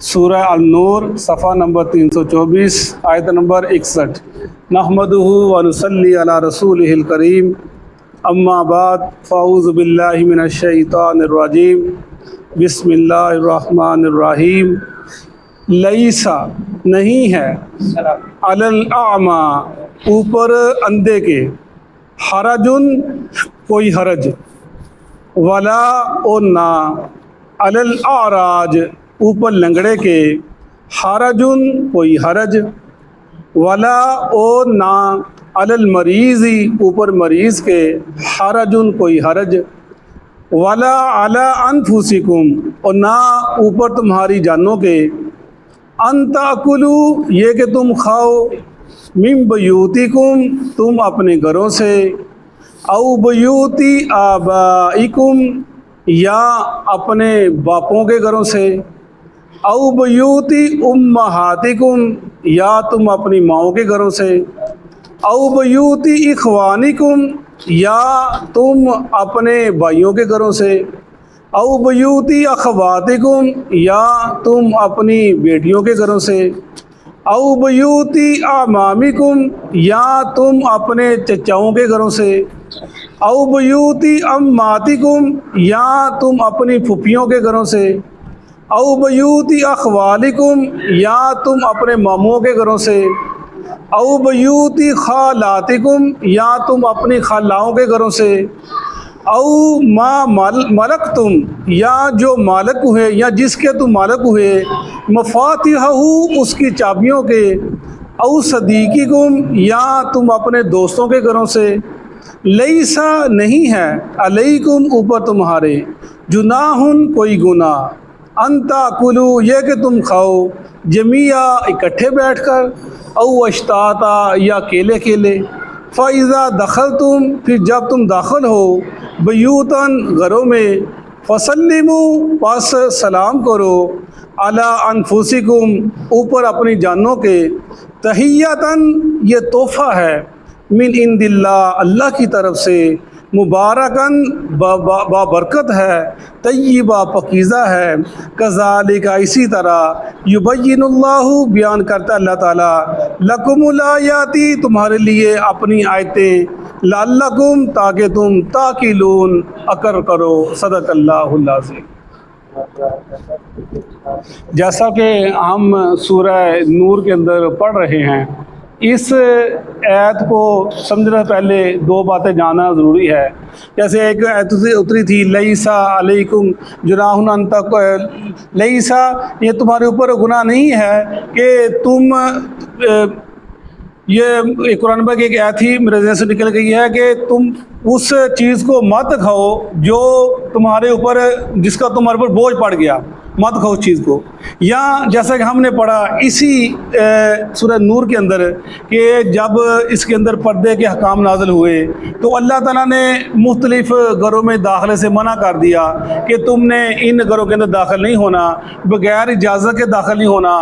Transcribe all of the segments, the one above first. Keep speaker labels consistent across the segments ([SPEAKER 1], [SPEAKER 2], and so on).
[SPEAKER 1] سورہ النور صفحہ نمبر 324 آیت نمبر 61۔ نحمدہ ونصلی علی رسولہ الکریم، اما بعد فاعوذ باللہ من الشیطان الرجیم، بسم اللہ الرحمن الرحیم۔ لیسا نہیں ہے، علی الاعمی اوپر اندھے کے، حرجن کوئی حرج، ولا اور نہ، علی الاعراج اوپر لنگڑے کے، حرجن کوئی حرج، ولا اور نہ، علی المریض اوپر مریض کے، حرجن کوئی حرج، ولا علی انفسکم اور نہ اوپر تمہاری جانوں کے، ان تاکلوا یہ کہ تم کھاؤ، من بیوتکم تم اپنے گھروں سے، او بیوتی آبائکم یا اپنے باپوں کے گھروں سے، او بیوتی امہاتکم یا تم اپنی ماؤں کے گھروں سے، او بیوتی اخوانکم یا تم اپنے بھائیوں کے گھروں سے، او بیوتی اخواتکم یا تم اپنی بیٹیوں کے گھروں سے، او بیوتی اعمامکم یا تم اپنے چچاؤں کے گھروں سے، او بیوتی اماتکم یا تم اپنی پھپھیوں کے گھروں سے، او بیوتی اخوالکم یا تم اپنے ماموں کے گھروں سے، او بیوتی خالاتکم یا تم اپنی خالاؤں کے گھروں سے، او ما ملکتم یا جو مالک ہوئے یا جس کے تم مالک ہوئے، مفاتیحہ اس کی چابیوں کے، او صدیقکم یا تم اپنے دوستوں کے گھروں سے، لیسا نہیں ہے، علیکم اوپر تمہارے، جناح کوئی گناہ، ان تاکلوا یہ کہ تم کھاؤ، جمیعا اکٹھے بیٹھ کر، او اشتاتا یا اکیلے اکیلے، فَإِذَا دَخَلْتُمْ پھر جب تم داخل ہو، بیوتاً گھروں میں، فَسَلِّمُوا پس سلام کرو، عَلَىٰ أَنفُسِكُمْ اوپر اپنی جانوں کے، تحیّتاً یہ تحفہ ہے، من عند اللہ اللہ کی طرف سے، مبارکاً بابرکت ہے، طیبہ پاکیزہ ہے، کذالک اسی طرح، یبین اللہ بیان کرتا اللہ تعالیٰ، لکم الآیات تمہارے لیے اپنی آیتیں، لعلکم تاکہ تم تعقلون عقل کرو، صدق اللہ العظیم۔ جیسا کہ ہم سورہ نور کے اندر پڑھ رہے ہیں، اس آیت کو سمجھنے سے پہلے دو باتیں جاننا ضروری ہے۔ جیسے ایک آیت اتری تھی، لیسا علیکم جناح ان لیسا یہ تمہارے اوپر گناہ نہیں ہے کہ تم یہ قرآن پاک کی ایک آیت تھی میرے ذہن سے نکل گئی ہے کہ تم اس چیز کو مت کھاؤ جو تمہارے اوپر جس کا تمہارے اوپر بوجھ پڑ گیا، مت کھاؤ اس چیز کو۔ یا جیسا کہ ہم نے پڑھا اسی سورہ نور کے اندر کہ جب اس کے اندر پردے کے حکام نازل ہوئے تو اللہ تعالیٰ نے مختلف گھروں میں داخلے سے منع کر دیا کہ تم نے ان گھروں کے اندر داخل نہیں ہونا، بغیر اجازت کے داخل نہیں ہونا،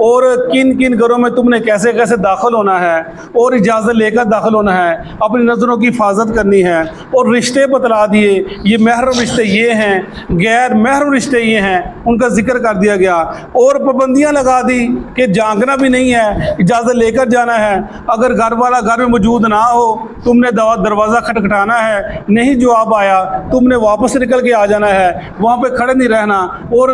[SPEAKER 1] اور کن کن گھروں میں تم نے کیسے کیسے داخل ہونا ہے اور اجازت لے کر داخل ہونا ہے، اپنی نظروں کی حفاظت کرنی ہے، اور رشتے بتلا دیے، یہ محرم رشتے یہ ہیں، غیر محرم رشتے یہ ہیں، ان کا ذکر کر دیا گیا، اور پابندیاں لگا دی کہ جانگنا بھی نہیں ہے، اجازت لے کر جانا ہے، اگر گھر والا گھر میں موجود نہ ہو تم نے دروازہ کھٹکھٹانا ہے، نہیں جواب آیا تم نے واپس نکل کے آ جانا ہے، وہاں پہ کھڑے نہیں رہنا، اور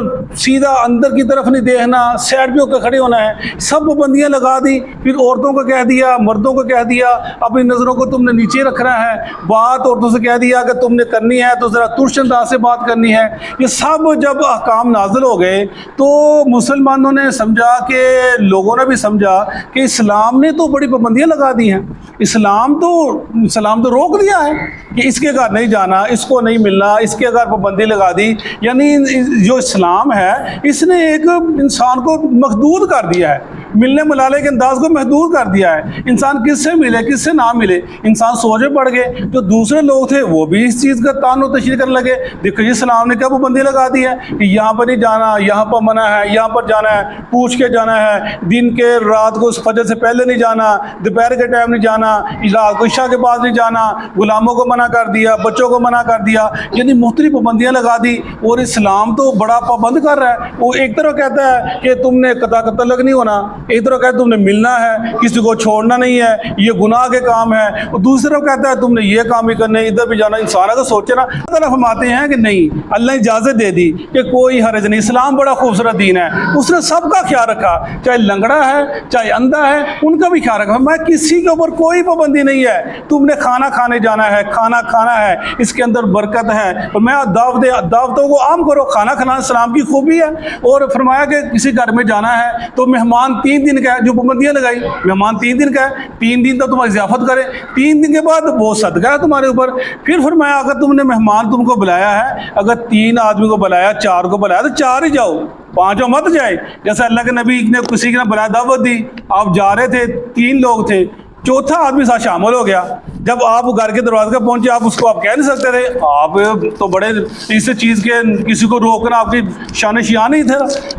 [SPEAKER 1] سیدھا اندر کی طرف نہیں دیکھنا، سائڈ پہ ہو کے کھڑے ہونا ہے، سب پابندیاں لگا دی۔ پھر عورتوں کو کہہ دیا، مردوں کو کہہ دیا اپنی نظروں کو تم نے نیچے رکھنا ہے، بات عورتوں سے کہہ دیا کہ تم نے کرنی ہے تو ذرا ترش انداز سے بات کرنی ہے۔ یہ سب جب احکام نازل ہو گئے تو مسلمانوں نے سمجھا کہ لوگوں نے بھی سمجھا کہ اسلام نے تو بڑی پابندیاں لگا دی ہیں، اسلام تو روک دیا ہے کہ اس کے گھر نہیں جانا، اس کو نہیں ملنا، اس کے گھر پابندی لگا دی، یعنی جو اسلام ہے اس نے ایک انسان کو محدود کر دیا ہے، ملنے ملالے کے انداز کو محدود کر دیا ہے. انسان کس سے ملے کس سے نہ ملے, انسان سوچے پڑ گئے. جو دوسرے لوگ تھے وہ بھی اس چیز کا تعین و تشریح کرنے لگے. دیکھو جی اسلام نے کیا پابندی لگا دی ہے کہ یہاں پر نہیں جانا, یہاں پر منع ہے, یہاں پر جانا ہے پوچھ کے جانا ہے, دن کے رات کو فجر سے پہلے نہیں جانا, دوپہر کے ٹائم نہیں جانا, رات کو عشاء کے بعد نہیں جانا, غلاموں کو منع کر دیا, بچوں کو منع کر دیا, یعنی مختلف پابندیاں لگا دی. اور اسلام تو بڑا پابند کر رہا ہے. وہ ایک طرف کہتا ہے کہ تم نے قطع تعلق نہیں ہونا, ایک طرف کہتا ہے تم نے ملنا ہے, کسی کو چھوڑنا نہیں ہے, یہ گناہ کے کام ہے, اور دوسری طرف کہتا ہے تم نے یہ کام بھی کرنے, ادھر بھی جانا. انسان اگر سوچے نا, اللہ تعالیٰ فرماتے ہیں کہ نہیں, اللہ نے اجازت دے دی کہ کوئی حرج نہیں. اسلام بڑا خوبصورت دین ہے, اس نے سب کا خیال رکھا, چاہے لنگڑا ہے چاہے اندھا ہے, ان کا بھی خیال رکھا. میں کسی کے اوپر کوئی پابندی نہیں ہے, تم نے کھانا کھانے جانا ہے, کھانا کھانا ہے, اس کے اندر برکت ہے. اور میں دعوتوں کو عام کرو, کھانا کھانا اسلام کی خوبی ہے. اور فرمایا کہ کسی گھر میں جانا ہے تو مہمان 3 دن کا ہے, جو پابندیاں لگائی, مہمان 3 دن کا ہے, 3 دن تو تمہاری ضیافت کرے, 3 دن کے بعد وہ صدقہ ہے تمہارے اوپر. پھر فرمایا اگر تم نے مہمان تم کو بلایا ہے, اگر 3 آدمی کو بلایا, 4 کو بلایا تو 4 ہی جاؤ, 5 مت جائے. جیسے اللہ کے نبی نے کسی نے بلایا, دعوت دی, آپ جا رہے تھے, 3 لوگ تھے, 4تھا آدمی ساتھ شامل ہو گیا. جب آپ گھر کے دروازے پہ پہنچے, آپ اس کو آپ کہہ نہیں سکتے تھے, آپ تو بڑے اس چیز کے کسی کو روکنا آپ کی شان شیان نہیں تھا.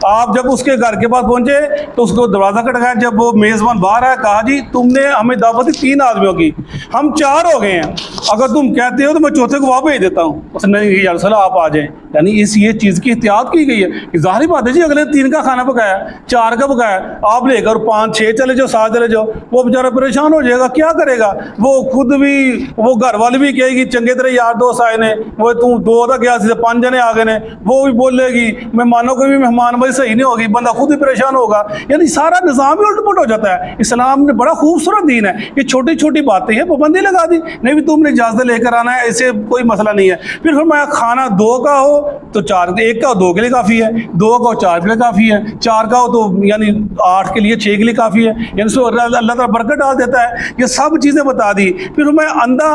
[SPEAKER 1] آپ جب اس کے گھر کے پاس پہنچے تو اس کو دروازہ کھٹکایا. جب وہ میزبان باہر آیا, کہا جی تم نے ہمیں دعوت دی 3 آدمیوں کی, ہم 4 ہو گئے ہیں, اگر تم کہتے ہو تو میں 4تھے کو وہاں بھیج دیتا ہوں. اس نے یا رسول اللہ آپ آ جائیں. یعنی یہ چیز کی احتیاط کی گئی ہے. ظاہری بات ہے جی, اگلے 3 کا کھانا پکایا, 4 کا پکایا, آپ لے کر 5 6 چلے جاؤ, 7 چلے جاؤ, وہ بیچارہ پریشان ہو جائے گا, کیا کرے گا. وہ خود بھی, وہ گھر والے بھی کہے گی چنگے طرح یار دوست آئے نے, وہ تم 2 تھا گیا, 5 جنے آ گئے نے, وہ بھی بولے گی, مہمانوں کو بھی مہمان بھائی صحیح نہیں ہوگی, بندہ خود بھی پریشان ہوگا. یعنی سارا نظام ہی الٹ پلٹ ہو جاتا ہے. اسلام نے بڑا خوبصورت دین ہے, یہ چھوٹی چھوٹی باتیں ہیں, پابندی لگا دی, نہیں بھی تم نے اجازت لے کر آنا ہے, ایسے کوئی مسئلہ نہیں ہے. پھر فرمایا کھانا 2 کا ہو تو 4, 1 کا 2 کے لیے کافی ہے, 2 کا 4 کے لیے کافی ہے, 4 کا ہو تو یعنی 8 کے لیے 6 کے لیے کافی ہے. یعنی سو اللہ تعالیٰ برکت ڈال دیتا ہے. یہ سب چیزیں بتا دی. پھر میں اندھا,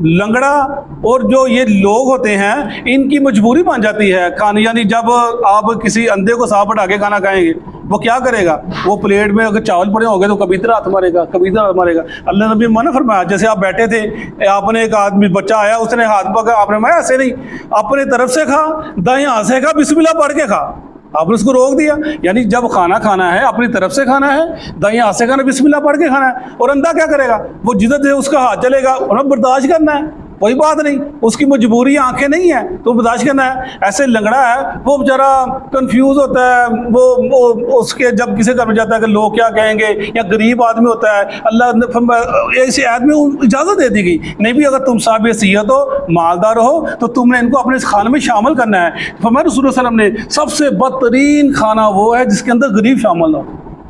[SPEAKER 1] لنگڑا اور جو یہ لوگ ہوتے ہیں, ان کی مجبوری بن جاتی ہے کھانے. یعنی جب آپ کسی اندھے کو سانپ ہٹا کے کھانا کھائیں گے, وہ کیا کرے گا, وہ پلیٹ میں اگر چاول پڑے ہو گئے تو کبھی ادھر ہاتھ مارے گا, کبھی ادھر ہاتھ مارے گا. اللہ نبی منع فرمایا, جیسے آپ بیٹھے تھے, آپ نے ایک آدمی بچہ آیا, اس نے ہاتھ پکڑا, آپ نے میں ایسے نہیں, اپنے طرف سے کھا, دائیں ہاتھ سے کھا, بسم اللہ پڑھ کے کھا. آپ نے اس کو روک دیا. یعنی جب کھانا کھانا ہے اپنی طرف سے کھانا ہے, دائیں ہاتھ سے کھانا, بسم اللہ پڑھ کے کھانا ہے. اور اندھا کیا کرے گا, وہ جدھر سے اس کا ہاتھ چلے گا انہیں برداشت کرنا ہے, کوئی بات نہیں, اس کی مجبوری آنکھیں نہیں ہیں تو برداشت کرنا ہے. ایسے لنگڑا ہے, وہ بیچارہ کنفیوز ہوتا ہے, وہ اس کے جب کسی گھر میں جاتا ہے کہ لوگ کیا کہیں گے, یا غریب آدمی ہوتا ہے, اللہ نے ایسی آدمی اجازت دے دی گئی, نہیں بھی اگر تم صاحب حیثیت ہو, مالدار ہو, تو تم نے ان کو اپنے اس کھانے میں شامل کرنا ہے. فرمایا رسول اللہ صلی اللہ علیہ وسلم نے سب سے بدترین کھانا وہ ہے جس کے اندر غریب شامل ہو.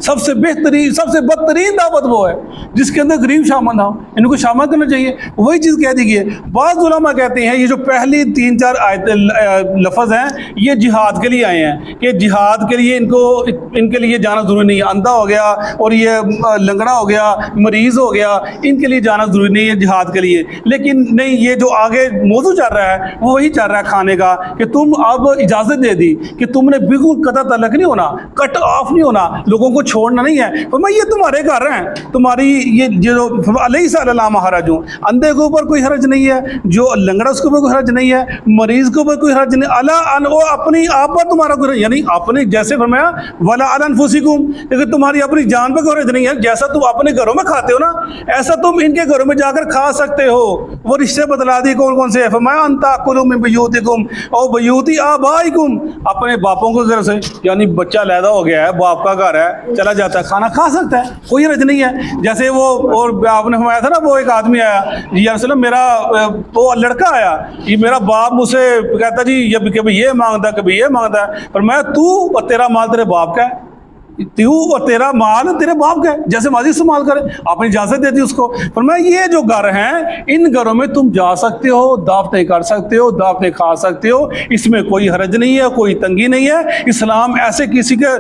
[SPEAKER 1] سب سے بہترین, سب سے بدترین دعوت وہ ہے جس کے اندر غریب شامل نہ ہو, ان کو شامل کرنا چاہیے. وہی چیز کہہ دی گئی ہے. بعض علماء کہتے ہیں یہ جو پہلی 3-4 لفظ ہیں یہ جہاد کے لیے آئے ہیں, کہ جہاد کے لیے ان کے لیے جانا ضروری نہیں ہے. اندھا ہو گیا اور یہ لنگڑا ہو گیا, مریض ہو گیا, ان کے لیے جانا ضروری نہیں ہے جہاد کے لیے. لیکن نہیں, یہ جو آگے موضوع چل رہا ہے وہ وہی چل رہا ہے کھانے کا, کہ تم اب اجازت دے دی کہ تم نے بالکل قطع تعلق نہیں ہونا, کٹ آف نہیں ہونا, لوگوں کو چھوڑنا نہیں ہے. فرمایا یہ تمہارے گھر ہیں, تمہاری یہ جو علیہ السلام حرج ہوں, اندھے کے اوپر کوئی حرج نہیں ہے, جو لنگڑا اس کے اوپر کوئی حرج نہیں ہے, مریض کے اوپر کوئی حرج نہیں, اللہ ان وہ اپنی آپ پر تمہارا کوئی, یعنی اپنی, جیسے فرمایا ولا علی انفسکم, لیکن تمہاری اپنی جان پہ کوئی حرج نہیں ہے. جیسا تم اپنے گھروں میں کھاتے ہو نا, ایسا تم ان کے گھروں میں جا کر کھا سکتے ہو. وہ رشتے بتلا دی کون کون سے ہیں. فرمایا ان تاکلوا من بیوتکم او بیوت آبائکم, اپنے باپوں کے گھر سے, یعنی بچہ لیدا ہو گیا ہے, باپ کا گھر ہے, چلا جاتا ہے, کھانا کھا سکتا ہے, کوئی حرج نہیں ہے. جیسے وہ, اور آپ نے فرمایا تھا نا, وہ ایک آدمی آیا, یا رسول اللہ میرا وہ لڑکا آیا, یہ میرا باپ مجھ سے کہتا جی یہ کبھی یہ مانگتا ہے کبھی یہ مانگتا ہے. فرمایا تو اور تیرا مال تیرے باپ کا ہے, تو اور تیرا مال تیرے باپ کا ہے, جیسے مرضی استعمال کرے. آپ نے اجازت دے دی اس کو. فرمایا یہ جو گھر ہیں ان گھروں میں تم جا سکتے ہو, دعوتیں کر سکتے ہو, دعوتیں کھا سکتے ہو, اس میں کوئی حرج نہیں ہے, کوئی تنگی نہیں ہے. اسلام ایسے کسی کے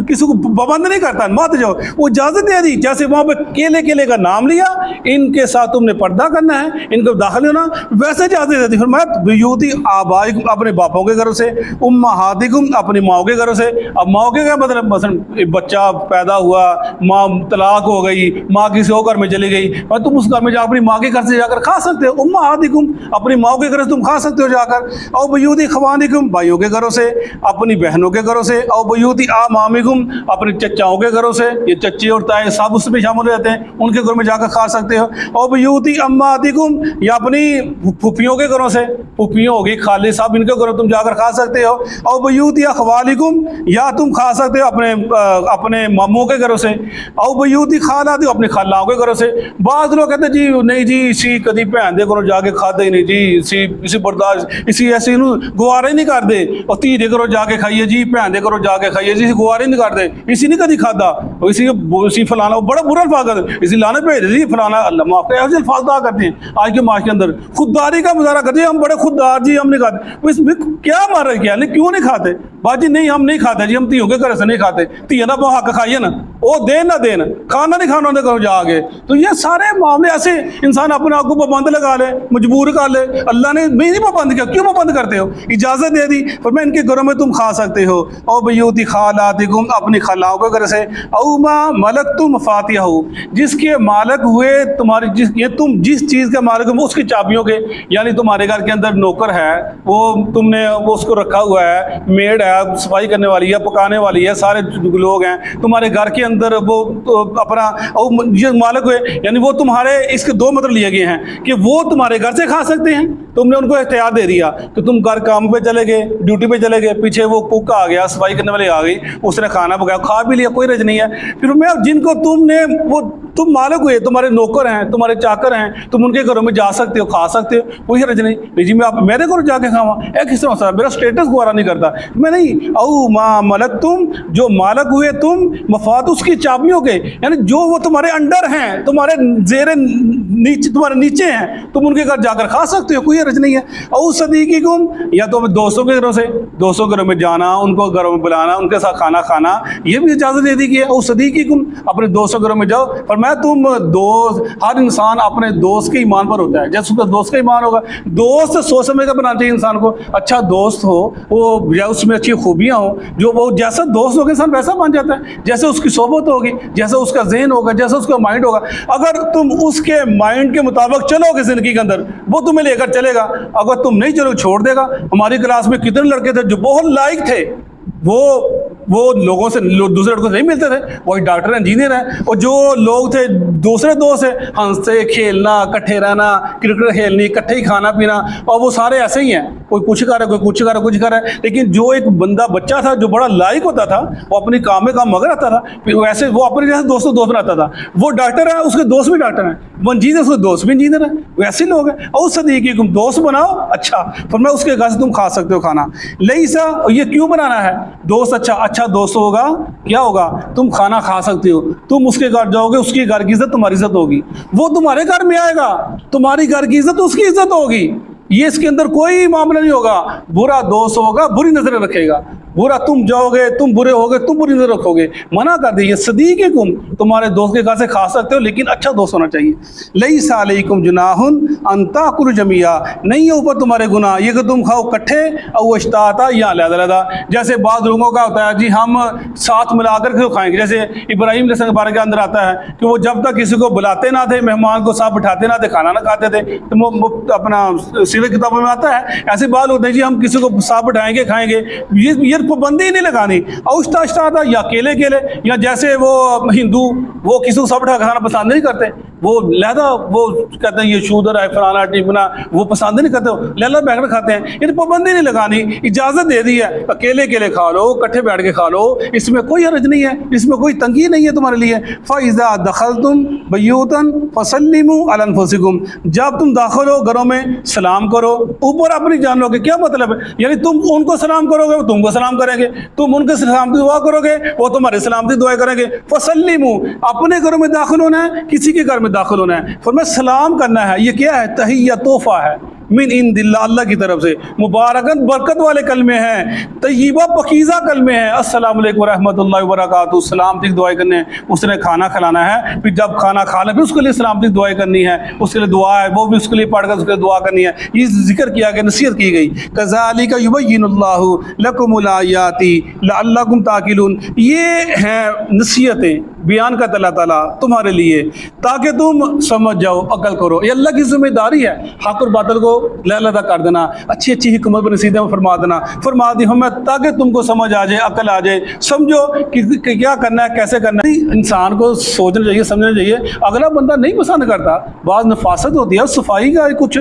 [SPEAKER 1] کسی کو پابند نہیں کرتا, مت جاؤ, وہ اجازت دے دی. جیسے وہاں پہ کیلے کا نام لیا, ان کے ساتھ تم نے پردہ کرنا ہے, ان کو داخل ہونا, ویسے اجازت دے دی. فرمایا بیوتی آبائکم, اپنے باپوں کے گھروں سے, امہاتکم, اپنی ماؤں کے گھروں سے. اب ماؤں کے کیا مطلب, مثلا بچہ پیدا ہوا، ماں طلاق ہو گئی، ماں کسی اور گھر میں چلی گئی، اور تم اس گھر میں جا اپنی ماں کے گھر سے جا کر کھا سکتے ہو، امہاتکم، اپنی ماں کے گھر سے تم کھا سکتے ہو جا کر، او بیوت اخوانکم، بھائیوں کے گھروں سے، اپنی بہنوں کے گھروں سے، او بیوت اعمامکم، اپنے چچاؤں کے گھروں سے، یہ چچے اور تائے سب اس میں شامل ہو جاتے ہیں، ان کے گھروں میں جا کر کھا سکتے ہو، او بیوت امہاتکم، یا اپنی پھوپھیوں کے گھروں سے، پھوپھیوں ہوگی، خالے صاحب، ان کے گھروں تم جا کر کھا سکتے ہو، او بیوت اخوالکم، یا تم کھا سکتے ہو اپنے ماموں کے گھروں سے، او بیوت خالاتکم، اپنے خالوں کے گھروں سے۔ بعض لوگ کہتے ہیں جی نہیں جی اسی کدی بھین دے گھروں جا کے کھاتے ہی نہیں جی، اسی برداشت اسی ایسی گوارا ہی نہیں کرتے، اور تھی دے گھروں جا کے کھائیے جی، بھین دے گھروں جا کے کھائیے جی، گوارا ہی نہیں کرتے، اسی نہیں کدی کھادا، اسی فلانا، بڑا برا الفاظ کرتے ہیں، اسی لانے بھیج جی فلانا، اللہ معاف کرے، ایسے الفاظ کہا کرتے ہیں آج کے معاشرے کے اندر، خودداری کا مظاہرہ کرتے ہیں، ہم بڑے خوددار جی، ہم نہیں کھاتے، اس میں کیا مارا کیا نہیں، کیوں نہیں کھاتے باجی؟ نہیں ہم نہیں کھاتے جی، ہم تیوں کے گھر سے نہیں کھاتے، تیاں نہ حق کھائیے نا، وہ دین نہ دین، کھانا نہیں کھانا دے کرو جا کے۔ تو یہ سارے معاملے ایسے انسان اپنے آپ کو پابند لگا لے، مجبور کر لے، اللہ نے میں نہیں پابند کیا، کیوں پابند کرتے ہو؟ اجازت دے دی، فرمایا ان کے گھروں میں تم کھا سکتے ہو، او بیوت خالاتکم، اپنی خلاؤں کے گھر سے، او ما ملکتم مفاتیحہ، جس کے مالک ہوئے تمہاری، تم جس چیز کے مالک ہو اس کی چابیوں کے، یعنی تمہارے گھر کے اندر نوکر ہے، وہ تم نے وہ اس کو رکھا ہوا ہے، میڈ ہے، صفائی کرنے والی ہے، پکانے والی ہے، سارے لوگ ہیں تمہارے گھر کے اندر، وہ اپنا یہ مالک ہوئے، یعنی وہ تمہارے، اس کے دو مطلب لیے گئے ہیں کہ وہ تمہارے گھر سے کھا سکتے ہیں، تم نے ان کو اختیار دے دیا کہ تم گھر کام پہ چلے گئے، ڈیوٹی پہ چلے گئے، پیچھے وہ کوک آ گیا، صفائی کرنے والے آ گئی، اس نے کھانا پکایا، کھا بھی لیا، کوئی رج نہیں ہے۔ پھر میں جن کو تم نے وہ تم مالک ہوئے، تمہارے نوکر ہیں، تمہارے چاکر ہیں، تم ان کے گھروں میں جا سکتے ہو، کھا سکتے ہو، کوئی حرج نہیں جی، میں میرے گھر جا کے کھاواں، کس طرح میرا اسٹیٹس گوارا نہیں کرتا، میں نہیں، او ما ملک تم، جو مالک ہوئے تم، مفات اس کی چابیوں کے، یعنی جو وہ تمہارے انڈر ہیں، تمہارے زیر نیچے، تمہارے نیچے ہیں، تم ان کے گھر جا کر کھا سکتے ہو، کوئی حرج نہیں ہے۔ او صدیقکم، یا تو دوستوں کے گھروں سے، دوستوں کے گھروں میں جانا، ان کو گھروں میں بلانا، ان کے ساتھ کھانا کھانا، یہ بھی اجازت دے دی گئی ہے، او صدیقکم، اپنے دوستوں کے گھروں میں جاؤ، فرمایا تم دوست، ہر انسان اپنے دوست کے ایمان پر ہوتا ہے، جیسے اس کا دوست کا ایمان ہوگا، دوست سوچ سمجھ کر بنانا چاہیے انسان کو، اچھا دوست ہو، وہ یا اس میں اچھی خوبیاں ہوں، جو وہ جیسا دوست ہوگا انسان ویسا بن جاتا ہے، جیسے اس کی صحبت ہوگی، جیسا اس کا ذہن ہوگا، جیسا اس کا مائنڈ ہوگا، اگر تم اس کے مائنڈ کے مطابق چلو گے زندگی کے اندر، وہ تمہیں لے کر چلے گا، اگر تم نہیں چلو چھوڑ دے گا۔ ہماری کلاس میں کتنے لڑکے تھے جو بہت لائق تھے، وہ لوگوں سے، دوسرے لڑکوں سے نہیں ملتے تھے، وہی ڈاکٹر انجینئر ہیں، اور جو لوگ تھے دوسرے دوست ہیں، ہنستے کھیلنا، کٹھے رہنا، کرکٹ کھیلنی، کٹھے ہی کھانا پینا، اور وہ سارے ایسے ہی ہیں، کوئی کچھ کر رہا ہے، کوئی کچھ کر رہا ہے، کچھ کر رہا ہے، لیکن جو ایک بچہ تھا جو بڑا لائق ہوتا تھا، وہ اپنی کام میں کام مگر آتا تھا، پھر ویسے وہ اپنے جیسے دوست بناتا تھا، وہ ڈاکٹر ہے اس کے دوست بھی ڈاکٹر ہیں، وہ انجینئر اس کے دوست بھی انجینئر ہیں، ویسے لوگ ہیں، اور صدیقکم، دوست بناؤ، اچھا فرمایا اس کے گھر سے تم کھا سکتے ہو کھانا، لیسا، یہ کیوں بنانا ہے دوست؟ اچھا دوست ہوگا، کیا ہوگا؟ تم کھانا کھا سکتے ہو، تم اس کے گھر جاؤ گے، اس کی گھر کی عزت تمہاری عزت ہوگی، وہ تمہارے گھر میں آئے گا، تمہاری گھر کی عزت اس کی عزت ہوگی، یہ اس کے اندر کوئی معاملہ نہیں ہوگا۔ برا دوست ہوگا، بری نظریں رکھے گا، برا تم جاؤ گے، تم برے ہوگے، تم بری نظر رکھو گے، منع کر دیجیے۔ صدیقکم، تمہارے دوست کے گھر سے کھا سکتے ہو لیکن اچھا دوست ہونا چاہیے۔ لیس علیکم جناح ان تاکلوا جميعا، نہیں ہے اوپر تمہارے گناہ یہ کہ تم کھاؤ کٹھے، او اشتاتا، یا علیحدہ علیحدہ، جیسے بعض لوگوں کا ہوتا ہے جی ہم ساتھ ملا کر کے کھائیں گے، جیسے ابراہیم علیہ السلام کے بارے کے اندر آتا ہے کہ وہ جب تک کسی کو بلاتے نہ تھے، مہمان کو ساتھ بٹھاتے نہ تھے، کھانا نہ کھاتے تھے، تو وہ اپنا سیرت کتابوں میں آتا ہے، ایسے بات ہوتے ہیں جی ہم کسی کو ساتھ بٹھائیں گے کھائیں گے، یہ پابندی نہیں لگانی، اوشتا اشتاتا، یا اکیلے اکیلے، یا جیسے وہ ہندو وہ کسی کو ساتھ بٹھا کھانا پسند نہیں کرتے، وہ لہذا وہ کہتے ہیں یہ شودر ہے فلانا ٹیپنا، وہ پسند نہیں کرتے، لہذا بیٹھ کر کھاتے ہیں، یہ پابندی نہیں لگانی، اجازت دے دی ہے، اکیلے اکیلے کھا لو، کٹھے بیٹھ کے کھا لو، اس میں کوئی حرج نہیں ہے، اس میں کوئی تنگی نہیں ہے تمہارے لیے۔ فَإِذَا دَخَلْتُمْ بَيُوتًا فَسَلِّمُوا عَلَى أَنفُسِكُمْ، جب تم داخل ہو گھروں میں سلام کرو، اوپر اپنی جان لو کہ کیا مطلب ہے، یعنی تم ان کو سلام کرو گے وہ تم کو سلام کریں گے، تم ان کے سلامتی دعا کرو گے وہ تمہارے سلامتی دعا کریں گے۔ فَسَلِّمُوا، اپنے گھروں میں داخل ہونا ہے، کسی کے گھر میں داخل ہونا ہے، فرمایا سلام کرنا ہے، یہ کیا ہے؟ تحیہ، تحفہ ہے، من عندillah اللہ کی طرف سے، مبارکن برکت والے کلمے ہیں، طیبہ پکیزہ کلمے ہیں، السلام علیکم ورحمۃ اللہ وبرکاتہ، سلامتی کی دعائیں کرنے، اس نے کھانا کھلانا ہے، پھر جب کھانا کھا لے پھر اس کے لیے سلامتی کی دعائیں کرنی ہے، اس کے لیے دعا ہے وہ بھی اس کے لیے پڑھ کر اس کے لیے دعا کرنی ہے، یہ ذکر کیا گیا، نصیحت کی گئی۔ کذالک یبین اللہ لکم الآیات لعلکم تعقلون، یہ ہیں نصیحتیں بیان کرتا اللہ تعالیٰ تمہارے لیے تاکہ تم سمجھ جاؤ، عقل کرو۔ یہ اللہ کی ذمہ داری ہے، حق اور باطل کو علیحدہ کر دینا، اچھی اچھی حکمت پر نصیحتیں فرما دی ہمیں تاکہ تم کو سمجھ آ جائے، عقل آ جائے، سمجھو کہ کیا کرنا ہے، کیسے کرنا ہے۔ انسان کو سوچنا چاہیے، سمجھنا چاہیے۔ اگلا بندہ نہیں پسند کرتا، بعض نفاست ہوتی ہے، صفائی کا کچھ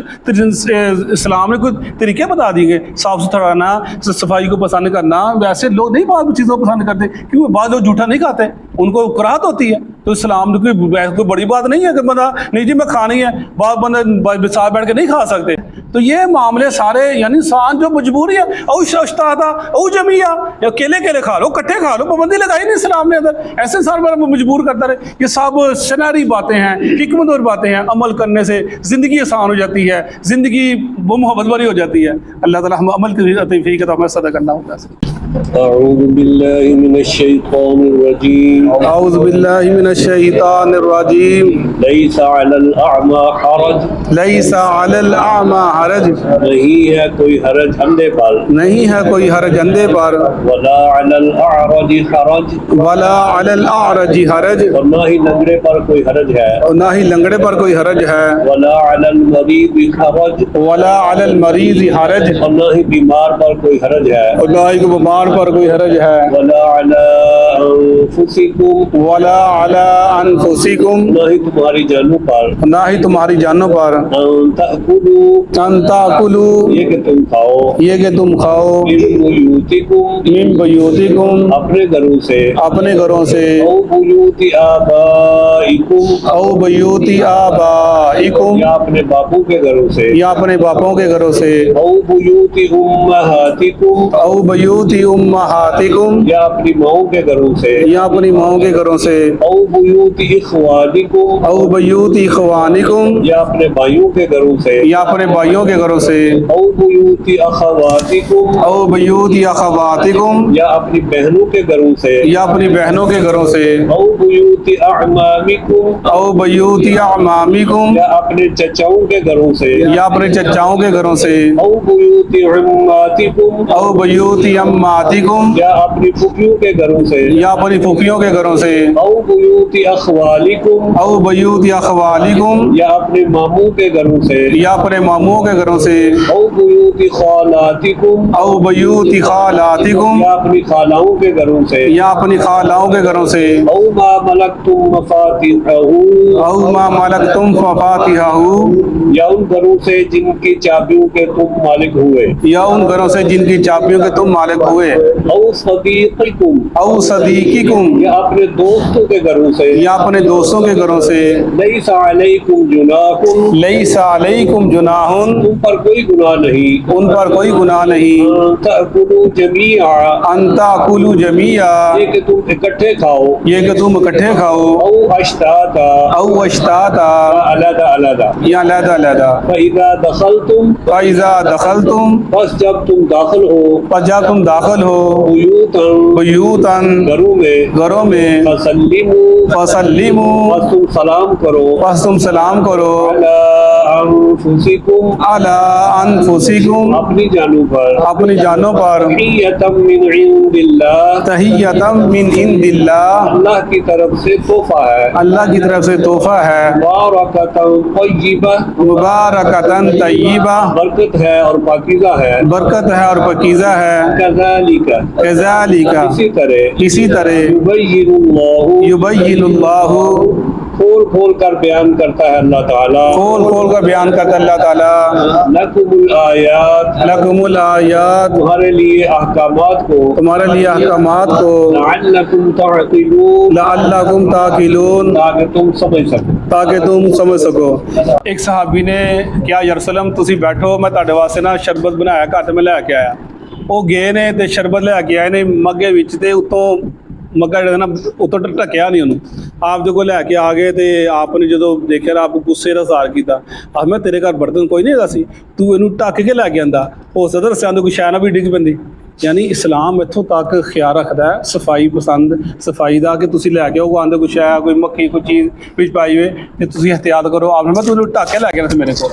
[SPEAKER 1] اسلام نے کچھ طریقے بتا دیے، صاف ستھرا رہنا، صفائی کو پسند کرنا، ویسے لوگ نہیں بعض چیزوں کو پسند کرتے کیونکہ بعض لوگ جھوٹا نہیں کھاتے، ان کو کراہت ہوتی ہے، تو اسلام کوئی بڑی بات نہیں ہے کہ بندہ نہیں جی میں کھانی ہے، بعض بندے ساتھ بیٹھ کے نہیں کھا سکتے۔ تو یہ معاملے سارے یعنی انسان جو مجبوری ہے، او اشتہا او جمعیہ، یا کیلے کھا لو، کٹھے کھا لو، پابندی لگائی نہیں اسلام نے اندر، ایسے انسان پر مجبور کرتا رہے۔ یہ سب شناری باتیں ہیں، حکمت اور باتیں ہیں، عمل کرنے سے زندگی آسان ہو جاتی ہے، زندگی وہ محبت بھری ہو جاتی ہے۔ اللہ تعالیٰ ہم عمل کی توفیق عطا فرمائے، صدق اللہ العظیم۔
[SPEAKER 2] اعوذ باللہ من الشیطان الرجیم،
[SPEAKER 1] اعوذ باللہ من الشیطان الرجیم،
[SPEAKER 2] لیس علی الاعمى حرج،
[SPEAKER 1] لیس علی الاعمى حرج،
[SPEAKER 2] نہیں ہے کوئی حرج اندھے پر،
[SPEAKER 1] نہیں ہے کوئی حرج اندھے پر،
[SPEAKER 2] ولا علی الاعرج حرج،
[SPEAKER 1] ولا علی الاعرج حرج،
[SPEAKER 2] اور نہ ہی لنگڑے پر کوئی حرج ہے،
[SPEAKER 1] اور نہ ہی لنگڑے پر کوئی حرج ہے،
[SPEAKER 2] ولا علی المریض حرج،
[SPEAKER 1] ولا علی المریض حرج،
[SPEAKER 2] اور نہ ہی بیمار پر کوئی حرج ہے،
[SPEAKER 1] اور نہ ہی بیمار پر کوئی حرج ہے،
[SPEAKER 2] ولا علی انفسکم،
[SPEAKER 1] ولا علی انفسکم،
[SPEAKER 2] نہ ہی تمہاری جانوں پر،
[SPEAKER 1] نہ ہی تمہاری جانوں پر،
[SPEAKER 2] ان تأکلوا،
[SPEAKER 1] ان تاکلوا،
[SPEAKER 2] یہ کہ تم کھاؤ،
[SPEAKER 1] یہ کہ تم کھاؤ،
[SPEAKER 2] من بیوتکم،
[SPEAKER 1] من بیوتکم،
[SPEAKER 2] اپنے گھروں سے،
[SPEAKER 1] اپنے گھروں سے،
[SPEAKER 2] او بیوت آبائکم،
[SPEAKER 1] او بیوت آبائکم،
[SPEAKER 2] یا اپنے باپوں کے گھروں سے،
[SPEAKER 1] یا اپنے باپوں کے گھروں سے،
[SPEAKER 2] او بیوت امہاتکم،
[SPEAKER 1] او بیوت امہاتکم،
[SPEAKER 2] یا اپنی ماؤں کے گھروں سے،
[SPEAKER 1] یا اپنی ماؤں کے گھروں سے،
[SPEAKER 2] او بیوت اخوانکم،
[SPEAKER 1] او بیوت اخوانکم،
[SPEAKER 2] یا اپنے بھائیوں کے گھروں سے،
[SPEAKER 1] یا اپنے بھائیوں کے گھروں سے،
[SPEAKER 2] او بیوت اخواتکم،
[SPEAKER 1] او بیوت اخواتکم،
[SPEAKER 2] یا اپنی بہنوں کے گھروں سے،
[SPEAKER 1] یا اپنی بہنوں کے گھروں سے،
[SPEAKER 2] او بیوت اعمامکم،
[SPEAKER 1] او بیوت اعمامکم،
[SPEAKER 2] یا اپنے چچاؤں کے گھروں سے،
[SPEAKER 1] یا اپنے چچاؤں کے گھروں سے،
[SPEAKER 2] او بیوت عماتکم،
[SPEAKER 1] او بیوت اماتکم،
[SPEAKER 2] یا اپنی پھوپھیوں کے گھروں سے،
[SPEAKER 1] یا اپنی پھوپھیوں کے گھروں سے،
[SPEAKER 2] او بیوت اخوالکم،
[SPEAKER 1] او بیوت اخوالکم،
[SPEAKER 2] یا اپنے ماموں کے گھروں سے،
[SPEAKER 1] یا اپنے ماموں کے گھروں سے،
[SPEAKER 2] او بیوت خالاتکم،
[SPEAKER 1] او بیوت خالاتکم،
[SPEAKER 2] یا اپنی خالاؤں کے گھروں سے،
[SPEAKER 1] یا اپنی خالاؤں کے گھروں سے،
[SPEAKER 2] او ما ملکتم مفاتیحہ،
[SPEAKER 1] او ما ملکتم مفاتیحہ،
[SPEAKER 2] یا ان گھروں سے جن کی چابیوں کے تم مالک ہوئے،
[SPEAKER 1] یا ان گھروں سے جن کی چابیوں کے تم مالک ہوئے،
[SPEAKER 2] او صدیقکم،
[SPEAKER 1] او صدیقکم،
[SPEAKER 2] یا اپنے دوستوں کے گھروں سے،
[SPEAKER 1] یا اپنے دوستوں کے گھروں سے،
[SPEAKER 2] لیس علیکم جناح،
[SPEAKER 1] لیس علیکم جناح،
[SPEAKER 2] تم پر کوئی گناہ نہیں،
[SPEAKER 1] ان پر کوئی گناہ نہیں،
[SPEAKER 2] ان تأکلوا جمیعا،
[SPEAKER 1] ان تاکلوا جمیعا،
[SPEAKER 2] یہ کہ تم اکٹھے کھاؤ،
[SPEAKER 1] یہ کہ تم اکٹھے کھاؤ،
[SPEAKER 2] او اشتاتا،
[SPEAKER 1] او اشتاتا،
[SPEAKER 2] علیحدہ علیحدہ،
[SPEAKER 1] یا علیحدہ علیحدہ،
[SPEAKER 2] فإذا دخلتم،
[SPEAKER 1] فَإِذَا دَخَلْتُمْ،
[SPEAKER 2] بس جب تم داخل ہو،
[SPEAKER 1] پس جب تم داخل ہو،
[SPEAKER 2] بیوتاً،
[SPEAKER 1] بیوتاً،
[SPEAKER 2] گھروں میں،
[SPEAKER 1] گھروں میں،
[SPEAKER 2] فسلموا،
[SPEAKER 1] فَسَلِّمُوا،
[SPEAKER 2] بس تم سلام کرو،
[SPEAKER 1] پس تم سلام کرو،
[SPEAKER 2] علی انفسکم،
[SPEAKER 1] عَلَىٰ أَنفُسِكُمْ،
[SPEAKER 2] اپنی جانوں پر،
[SPEAKER 1] اپنی جانوں پر،
[SPEAKER 2] تحیۃ من عند اللہ،
[SPEAKER 1] تحیۃ من عند اللہ،
[SPEAKER 2] اللہ کی طرف سے تحفہ ہے،
[SPEAKER 1] اللہ کی طرف سے تحفہ ہے،
[SPEAKER 2] مبارکۃ طیبہ،
[SPEAKER 1] مبارکۃ طیبہ،
[SPEAKER 2] برکت ہے اور پاکیزہ ہے،
[SPEAKER 1] برکت ہے اور پاکیزہ ہے،
[SPEAKER 2] کذالک،
[SPEAKER 1] کذالک، اسی طرح،
[SPEAKER 2] یبین اللہ،
[SPEAKER 1] یبین اللہ،
[SPEAKER 2] کھول کھول کر بیان کرتا ہے اللہ تعالیٰ،
[SPEAKER 1] کھول کھول کر بیان کرتا ہے اللہ تعالیٰ،
[SPEAKER 2] لکم الآیات،
[SPEAKER 1] لکم الآیات،
[SPEAKER 2] تمہارے لیے احکامات کو،
[SPEAKER 1] تمہارے لیے احکامات کو،
[SPEAKER 2] لعلکم تعقلون،
[SPEAKER 1] لعلکم تعقلون،
[SPEAKER 2] تاکہ تم سمجھ سکو،
[SPEAKER 1] تاکہ تم سمجھ سکو۔ ایک صحابی نے کیا یا رسول اللہ تسی بیٹھو میں تہاڈے واسطے نا شربت بنایا گھر تے میں لے کے آیا، وہ گئے نے تے شربت لے کے آئے نے مگے وچ تے اتوں ਮੱਗਾ ਜਿਹੜਾ ਨਾ ਉੱਤੋਂ ਢੱਕਿਆ ਨਹੀਂ ਉਹਨੂੰ। ਆਪ ਦੇ ਕੋਲ ਲੈ ਕੇ ਆ ਗਏ ਤੇ ਆਪ ਨੇ ਜਦੋਂ ਦੇਖਿਆ ਨਾ ਆਪ ਗੁੱਸੇ ਦਾ ਇਜ਼ਹਾਰ ਕੀਤਾ। ਆਹ ਮੈਂ ਤੇਰੇ ਘਰ ਬਰਤਨ ਕੋਈ ਨਹੀਂ ਹੈਗਾ ਸੀ, ਤੂੰ ਇਹਨੂੰ ਢੱਕ ਕੇ ਲੈ ਕੇ ਆਂਦਾ, ਹੋ ਸਕਦਾ ਰਸਿਆਂ ਤੋਂ ਕੋਈ ਸ਼ੈ ਨਾ ਵੀ ਡਿੱਗ ਪੈਂਦੀ। ਯਾਨੀ ਇਸਲਾਮ ਇੱਥੋਂ ਤੱਕ ਖਿਆਲ ਰੱਖਦਾ ਹੈ ਸਫਾਈ ਪਸੰਦ, ਸਫਾਈ ਦਾ, ਕਿ ਤੁਸੀਂ ਲੈ ਕੇ ਆਓ ਆਂਦੇ ਕੋਈ ਸ਼ੈ ਕੋਈ ਮੱਖੀ ਕੋਈ ਚੀਜ਼ ਵਿੱਚ ਪਾਈ ਹੋਏ ਤੇ ਤੁਸੀਂ ਇਹਤਿਆਤ ਕਰੋ। ਆਪ ਨੇ ਮੈਂ ਤੂੰ ਢੱਕ ਕੇ ਲੈ ਕੇ ਆਣਾ ਸੀ ਮੇਰੇ ਕੋਲ।